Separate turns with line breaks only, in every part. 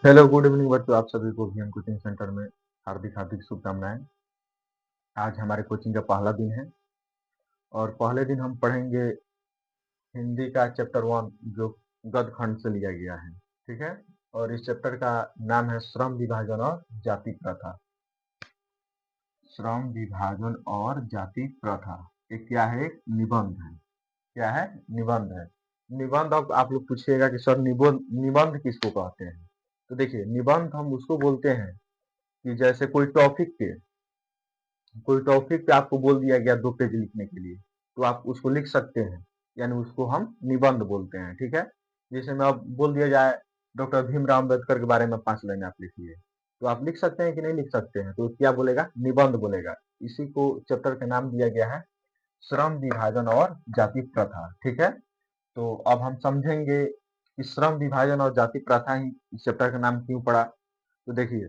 Hello, good evening बच्चों। आप सभी को वीएम कोचिंग सेंटर में हार्दिक हार्दिक शुभकामनाएं। आज हमारे कोचिंग का पहला दिन है और पहले दिन हम पढ़ेंगे हिंदी का चैप्टर 1 जो गद्य खंड से लिया गया है। ठीक है। और इस चैप्टर का नाम है श्रम विभाजन और जाति प्रथा। श्रम विभाजन और जाति प्रथा एक क्या है? एक निबंध है। क्या है? निबंध है। निबंध, अब आप लोग पूछिएगा कि सर निबंध निबंध किसको कहते हैं? तो देखिए, निबंध हम उसको बोलते हैं कि जैसे कोई टॉपिक पे आपको बोल दिया गया 2 पेज लिखने के लिए, तो आप उसको लिख सकते हैं, यानी उसको हम निबंध बोलते हैं। ठीक है। जैसे में अब बोल दिया जाए डॉक्टर भीमराव अम्बेडकर के बारे में 5 लाइन आप लिखिए, तो आप लिख सकते हैं कि नहीं लिख सकते हैं? तो क्या बोलेगा? निबंध बोलेगा। इसी को चैप्टर का नाम दिया गया है श्रम विभाजन और जाति प्रथा। ठीक है। तो अब हम समझेंगे कि श्रम विभाजन और जाति प्रथा ही इस चैप्टर का नाम क्यों पड़ा। तो देखिए,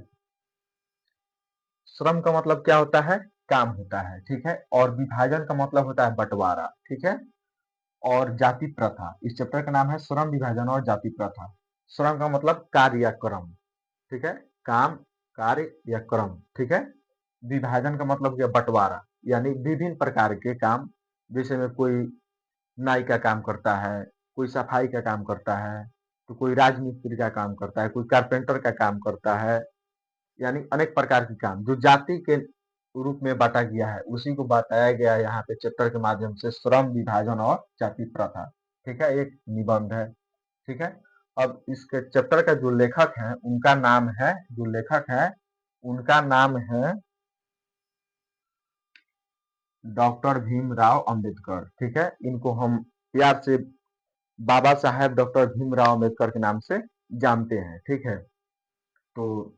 श्रम का मतलब क्या होता है? काम होता है। ठीक है। और विभाजन का मतलब होता है बंटवारा। ठीक है। और जाति प्रथा, इस चैप्टर का नाम है श्रम विभाजन और जाति प्रथा। श्रम का मतलब कार्य या क्रम। ठीक है। काम, कार्य या क्रम। ठीक है। विभाजन का मतलब क्या? बंटवारा, यानी विभिन्न प्रकार के काम। जैसे में कोई नाई का काम करता है, कोई सफाई का काम करता है, तो कोई राजमिस्त्री का काम करता है, कोई कारपेंटर का काम करता है, यानी अनेक प्रकार के काम जो जाति के रूप में बांटा गया है, उसी को बताया गया है यहाँ पे चैप्टर के माध्यम से श्रम विभाजन और जाति प्रथा। ठीक है। एक निबंध है। ठीक है। अब इसके चैप्टर का जो लेखक है उनका नाम है डॉक्टर भीमराव अंबेडकर। ठीक है। इनको हम प्यार से बाबा साहेब डॉक्टर भीमराव अंबेडकर के नाम से जानते हैं। ठीक है। तो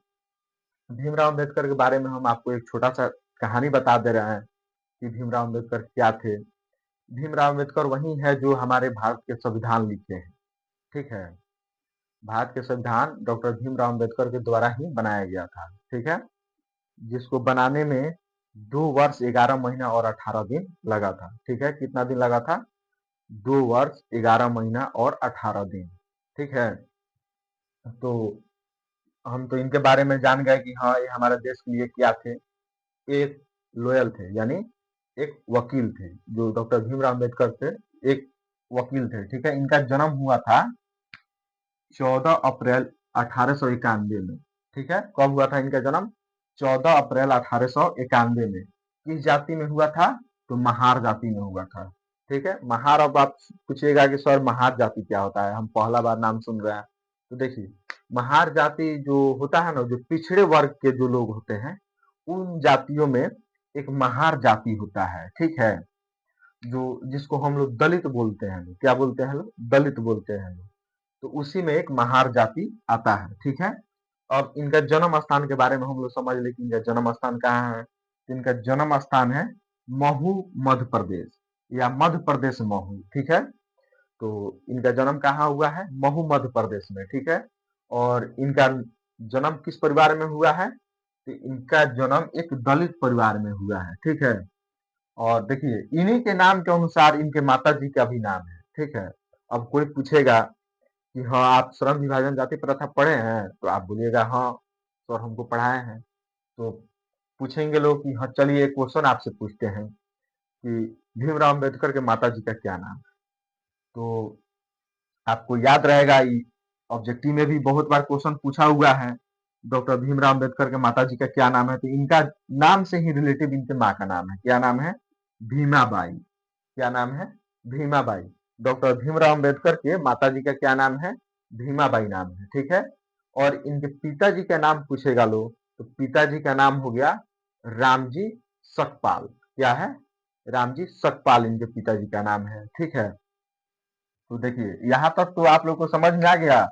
भीमराव अंबेडकर के बारे में हम आपको एक छोटा सा कहानी बता दे रहे हैं कि भीमराव अंबेडकर क्या थे। भीमराव अंबेडकर वही है जो हमारे भारत के संविधान लिखे हैं। ठीक है। भारत के संविधान डॉक्टर भीमराव अंबेडकर के द्वारा ही बनाया गया था। ठीक है। जिसको बनाने में 2 वर्ष 11 महीना और 18 दिन लगा था। ठीक है। कितना दिन लगा था? 2 वर्ष 11 महीना और 18 दिन। ठीक है। तो हम तो इनके बारे में जान गए कि हाँ, ये हमारे देश के लिए क्या थे। एक लॉयल थे, यानी एक वकील थे। जो डॉक्टर भीमराव अम्बेडकर थे, एक वकील थे। ठीक है। इनका जन्म हुआ था 14 अप्रैल 1891 में। ठीक है। कब हुआ था इनका जन्म? 14 अप्रैल 1891 में। किस जाति में हुआ था? तो महार जाति में हुआ था। ठीक है। महार, अब आप पूछिएगा कि सर महार जाति क्या होता है, हम पहला बार नाम सुन रहे हैं। तो देखिए, महार जाति जो होता है ना, जो पिछड़े वर्ग के जो लोग होते हैं, उन जातियों में एक महार जाति होता है। ठीक है। जो जिसको हम लोग दलित बोलते हैं। क्या बोलते हैं लोग? दलित बोलते हैं लोग। तो उसी में एक महार जाति आता है। ठीक है। अब इनका जन्म स्थान के बारे में हम लोग समझ ले कि इनका जन्म स्थान कहाँ है। तो इनका जन्म स्थान है महू, मध्य प्रदेश, या मध्य प्रदेश महू। ठीक है। तो इनका जन्म कहाँ हुआ है? महू, मध्य प्रदेश में। ठीक है। और इनका जन्म किस परिवार में हुआ है? तो इनका जन्म एक दलित परिवार में हुआ है। ठीक है। और देखिए, इन्हीं के नाम के अनुसार इनके माता जी का भी नाम है। ठीक है। अब कोई पूछेगा कि हाँ, आप श्रम विभाजन जाति प्रथा पढ़े हैं? तो आप बोलिएगा हाँ सर, हमको पढ़ाए हैं। तो पूछेंगे लोग कि हाँ चलिए, एक क्वेश्चन आपसे पूछते हैं कि भीमराव अम्बेडकर के माता जी का क्या नाम है? तो आपको याद रहेगा, ये ऑब्जेक्टिव में भी बहुत बार क्वेश्चन पूछा हुआ है। डॉक्टर भीमराव अम्बेडकर के माता जी का क्या नाम है? तो इनका नाम से ही रिलेटिव इनके माँ का नाम है। क्या नाम है? भीमाबाई। क्या नाम है? भीमाबाई। डॉक्टर भीमराव अम्बेडकर के माता जी का क्या नाम है? भीमाबाई नाम है। ठीक है। और इनके पिताजी का नाम पूछेगा लोग, तो पिताजी का नाम हो गया रामजी सकपाल। क्या है? रामजी सकपाल इनके पिताजी का नाम है। ठीक है। तो देखिए, यहाँ तक तो आप लोग को समझ में आ गया।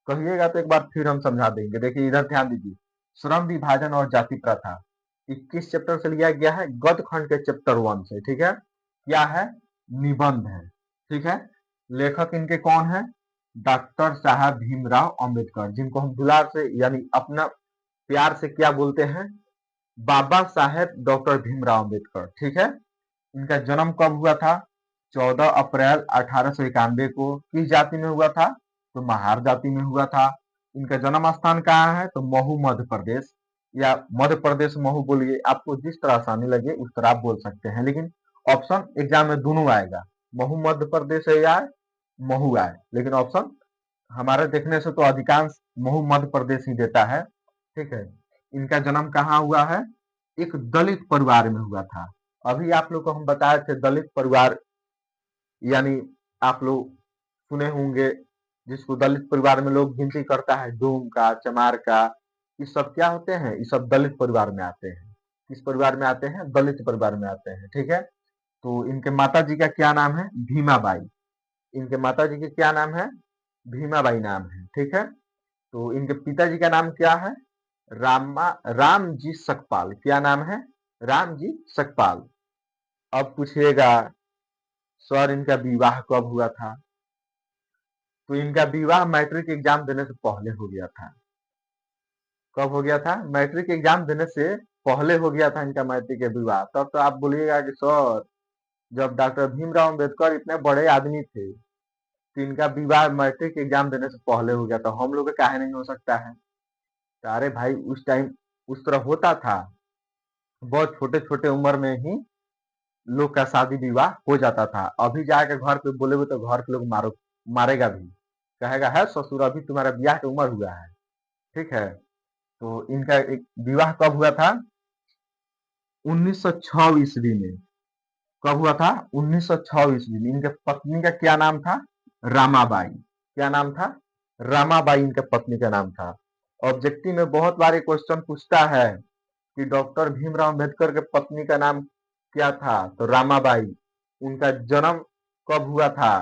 कहिएगा तो एक बार फिर हम समझा देंगे। देखिए, इधर ध्यान दीजिए। श्रम विभाजन और जाति प्रथा 21 चैप्टर से लिया गया है, गद्य खंड के चैप्टर 1 से। ठीक है। क्या है? निबंध है। ठीक है। लेखक इनके कौन है? डॉक्टर साहब भीमराव अंबेडकर, जिनको हम दुलार से यानी अपना प्यार से क्या बोलते हैं? बाबा साहेब डॉक्टर भीमराव अंबेडकर। ठीक है। इनका जन्म कब हुआ था? 14 अप्रैल 1891 को। किस जाति में हुआ था? तो महार जाति में हुआ था। इनका जन्म स्थान कहाँ है? तो महू मध्य प्रदेश, या मध्य प्रदेश महू बोलिए, आपको जिस तरह आसानी लगे उस तरह आप बोल सकते हैं, लेकिन ऑप्शन एग्जाम में दोनों आएगा, महू मध्य प्रदेश है या महू आए, लेकिन ऑप्शन हमारे देखने से तो अधिकांश महू मध्य प्रदेश ही देता है। ठीक है, इनका जन्म कहाँ हुआ है? एक दलित परिवार में हुआ था। अभी आप लोग को हम बताए थे दलित परिवार, यानी आप लोग सुने होंगे जिसको दलित परिवार में लोग गिनती करता है, डोम का, चमार का, ये सब क्या होते हैं? ये सब दलित परिवार में आते हैं। किस परिवार में आते हैं? दलित परिवार में आते हैं। ठीक है, तो इनके माता जी का क्या नाम है? भीमाबाई। इनके माता जी के क्या नाम है? भीमाबाई नाम है। ठीक है, तो इनके पिताजी का नाम क्या है? रामजी सकपाल। क्या नाम है? रामजी सकपाल। अब पूछिएगा सर इनका विवाह कब हुआ था? तो इनका विवाह मैट्रिक एग्जाम देने से पहले हो गया था। कब हो गया था? मैट्रिक एग्जाम देने से पहले हो गया था इनका मैट्रिक के विवाह। तब तो आप बोलिएगा कि सर जब डॉक्टर भीमराव अंबेडकर इतने बड़े आदमी थे तो इनका विवाह मैट्रिक एग्जाम देने से पहले हो गया, तो हम लोग का काहे नहीं हो सकता है? तो अरे भाई उस टाइम उस तरह होता था, बहुत छोटे छोटे उम्र में ही लोग का शादी विवाह हो जाता था। अभी जाके घर पे बोलेगे तो घर के लोग मारेगा भी, कहेगा है ससुर अभी तुम्हारा ब्याह की उम्र हुआ है। ठीक है, तो इनका एक विवाह कब हुआ था? 1906 ईस्वी में। कब हुआ था? 1906 ईस्वी में। इनके पत्नी का क्या नाम था? रामाबाई। क्या नाम था? रामाबाई इनके पत्नी का नाम था। ऑब्जेक्टिव में बहुत बार क्वेश्चन पूछता है कि डॉक्टर भीमराव अंबेडकर के पत्नी का नाम क्या था? तो रामाबाई। उनका जन्म कब हुआ था?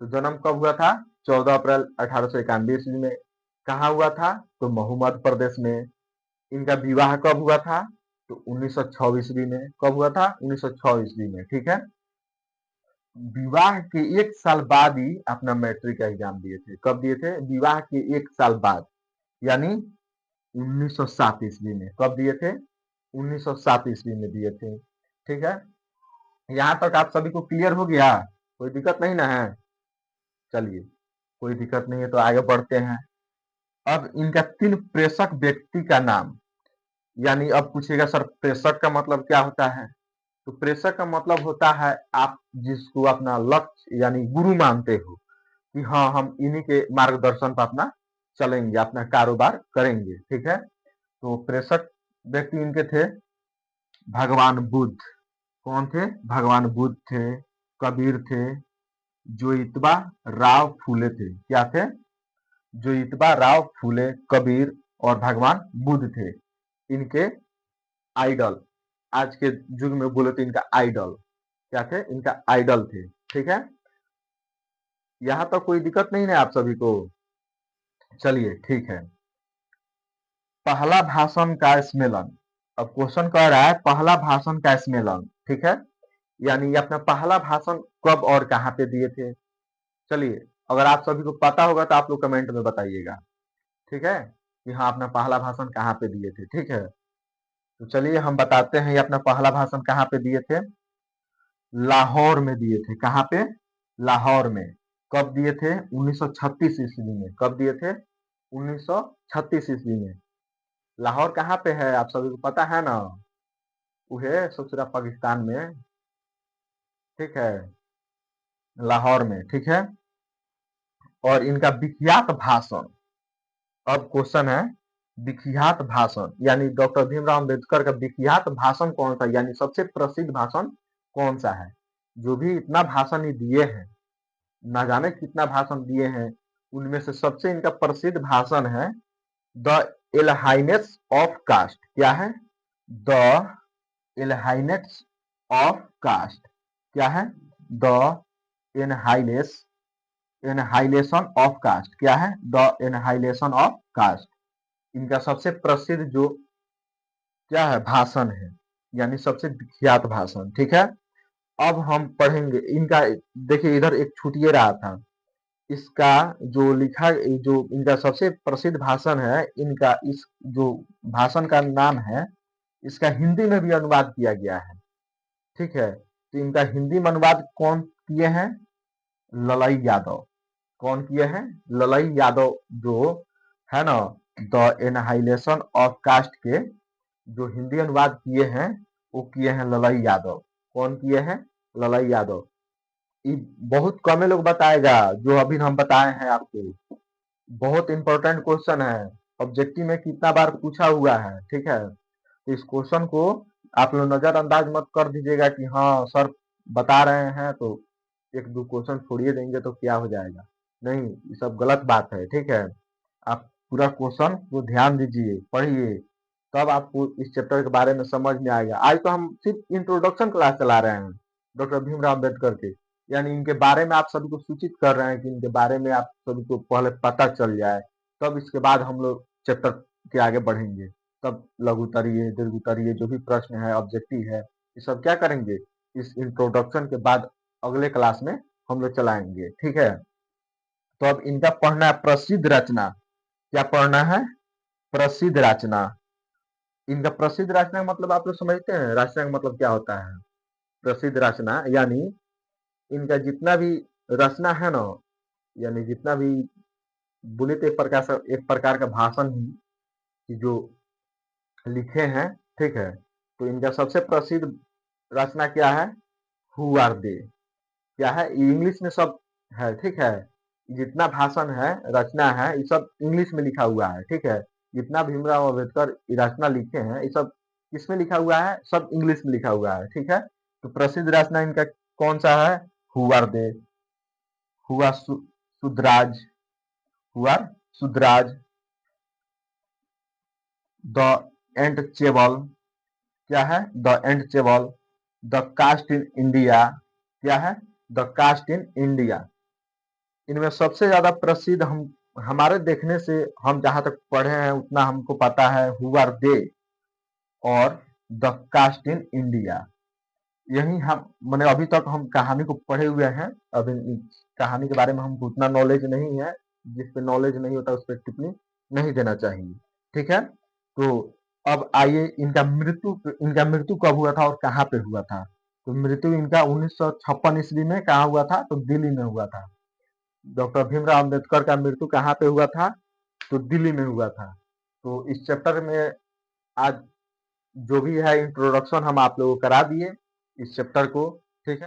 तो जन्म कब हुआ था? 14 अप्रैल 1891 ईस्वी में। कहाँ हुआ था? तो महू मध्य प्रदेश में। इनका विवाह कब हुआ था? तो 1906 ईस्वी में। कब हुआ था? 1906 ईस्वी में। ठीक है, विवाह के एक साल बाद ही अपना मैट्रिक का एग्जाम दिए थे। कब दिए थे? विवाह के एक साल बाद, यानी 1907 ईस्वी में। कब दिए थे? 1907 ईस्वी में दिए थे। ठीक है, यहाँ तक आप सभी को क्लियर हो गया? कोई दिक्कत नहीं ना है? चलिए, कोई दिक्कत नहीं है तो आगे बढ़ते हैं। अब इनका 3 प्रेषक व्यक्ति का नाम, यानी अब पूछेगा सर प्रेषक का मतलब क्या होता है? तो प्रेषक का मतलब होता है आप जिसको अपना लक्ष्य यानी गुरु मानते हो कि हाँ हम इन्हीं के मार्गदर्शन पर अपना चलेंगे, अपना कारोबार करेंगे। ठीक है, तो प्रेषक व्यक्ति इनके थे भगवान बुद्ध। कौन थे? भगवान बुद्ध थे, कबीर थे, ज्योतिबा राव फूले थे। क्या थे? ज्योतिबा राव फूले, कबीर और भगवान बुद्ध थे इनके आइडल। आज के युग में बोले तो इनका आइडल क्या थे? इनका आइडल थे। ठीक है, यहाँ तक कोई दिक्कत नहीं है आप सभी को? चलिए ठीक है, पहला भाषण का स्मेलन। अब क्वेश्चन कह रहा है पहला भाषण का स्मेलन। ठीक है, यानी ये अपना पहला भाषण कब और कहाँ पे दिए थे? चलिए, अगर आप सभी को पता होगा तो आप लोग कमेंट में बताइएगा। ठीक है, कि हाँ अपना पहला भाषण कहाँ पे दिए थे। ठीक है, तो चलिए हम बताते हैं ये अपना पहला भाषण कहाँ पे दिए थे। लाहौर में दिए थे। कहाँ पे? लाहौर में। कब दिए थे? 1936 ईस्वी में। कब दिए थे? 1936 ईस्वी में। लाहौर कहाँ पे है आप सभी को पता है ना? वो है ससुरा पाकिस्तान में। ठीक है, लाहौर में। ठीक है, और इनका विख्यात भाषण, अब क्वेश्चन है विख्यात भाषण, यानी डॉक्टर भीमराव अंबेडकर का विख्यात भाषण कौन सा, यानी सबसे प्रसिद्ध भाषण कौन सा है? जो भी इतना भाषण ही दिए हैं, ना जाने कितना भाषण दिए हैं, उनमें से सबसे इनका प्रसिद्ध भाषण है द एलहाइनेट्स ऑफ कास्ट। क्या है? The annihilates of caste. क्या है? The annihilates annihilation of caste. क्या है? The annihilation of caste. इनका सबसे प्रसिद्ध जो क्या है भाषण है, यानी सबसे विख्यात भाषण। ठीक है, अब हम पढ़ेंगे इनका। देखिए इधर एक छूटिए रहा था, इसका जो लिखा जो इनका सबसे प्रसिद्ध भाषण है, इनका इस जो भाषण का नाम है इसका हिंदी में भी अनुवाद किया गया है। ठीक है, तो इनका हिंदी में अनुवाद कौन किए हैं? ललई यादव। कौन किए हैं? ललई यादव जो है ना। द एनहाइलेशन ऑफ कास्ट के जो हिंदी अनुवाद किए हैं वो किए हैं ललई यादव। कौन किए हैं? ललई यादव। ये बहुत कम लोग बताएगा जो अभी हम बताए हैं आपको। बहुत इंपॉर्टेंट क्वेश्चन है, ऑब्जेक्टिव में कितना बार पूछा हुआ है, ठीक है। तो इस क्वेश्चन को आप लोग नजरअंदाज मत कर दीजिएगा कि हाँ सर बता रहे हैं तो एक दो क्वेश्चन छोड़िए देंगे तो क्या हो जाएगा। नहीं, ये सब गलत बात है, ठीक है। आप पूरा क्वेश्चन को ध्यान दीजिए, पढ़िए, तब आपको इस चैप्टर के बारे में समझ में आएगा। आज तो हम सिर्फ इंट्रोडक्शन क्लास चला रहे हैं डॉक्टर भीमराव अम्बेडकर के, यानी इनके बारे में आप सभी को सूचित कर रहे हैं कि इनके बारे में आप सभी को पहले पता चल जाए, तब इसके बाद हम लोग चैप्टर के आगे बढ़ेंगे। तब लघुत्तरीय दीर्घोत्तरीय जो भी प्रश्न है, ऑब्जेक्टिव है, ये सब क्या करेंगे इस इंट्रोडक्शन के बाद अगले क्लास में हम लोग चलाएंगे, ठीक है। तो अब इनका पढ़ना है प्रसिद्ध रचना। क्या पढ़ना है? प्रसिद्ध रचना। इनका प्रसिद्ध रचना का मतलब आप लोग समझते हैं, रचना का मतलब क्या होता है? प्रसिद्ध रचना यानी इनका जितना भी रचना है ना, यानी जितना भी बोले तो एक प्रकार का भाषण ही कि जो लिखे हैं, ठीक है। तो इनका सबसे प्रसिद्ध रचना क्या है? Who are they. क्या है? इंग्लिश में सब है, ठीक है। जितना भाषण है, रचना है, ये सब इंग्लिश में लिखा हुआ है, ठीक है। जितना भीमराव अम्बेडकर ये रचना लिखे हैं, ये सब किसमें लिखा हुआ है? सब इंग्लिश में लिखा हुआ है, ठीक है। तो प्रसिद्ध रचना इनका कौन सा है? हु आर दे, हुआ सुधराज, हुआ सुधराज, द एंड चेबल। क्या है? The untouchable, the caste in India. क्या है? The caste in India. इनमें सबसे ज्यादा प्रसिद्ध हम हमारे देखने से, हम जहां तक पढ़े हैं उतना हमको पता है, हु आर दे और द कास्ट इन इंडिया। यही हम मैंने अभी तक हम कहानी को पढ़े हुए हैं। अभी इस कहानी के बारे में हमको उतना नॉलेज नहीं है, जिस पे नॉलेज नहीं होता उस पर टिप्पणी नहीं देना चाहिए, ठीक है। तो अब आइए इनका मृत्यु कब हुआ था और कहाँ पे हुआ था। तो मृत्यु इनका 1956 ईस्वी में कहाँ हुआ था? तो दिल्ली में हुआ था। डॉक्टर भीमराव अम्बेडकर का मृत्यु कहाँ पे हुआ था? तो दिल्ली में हुआ था। तो इस चैप्टर में आज जो भी है इंट्रोडक्शन हम आप लोगों को करा दिए इस चैप्टर को, ठीक है।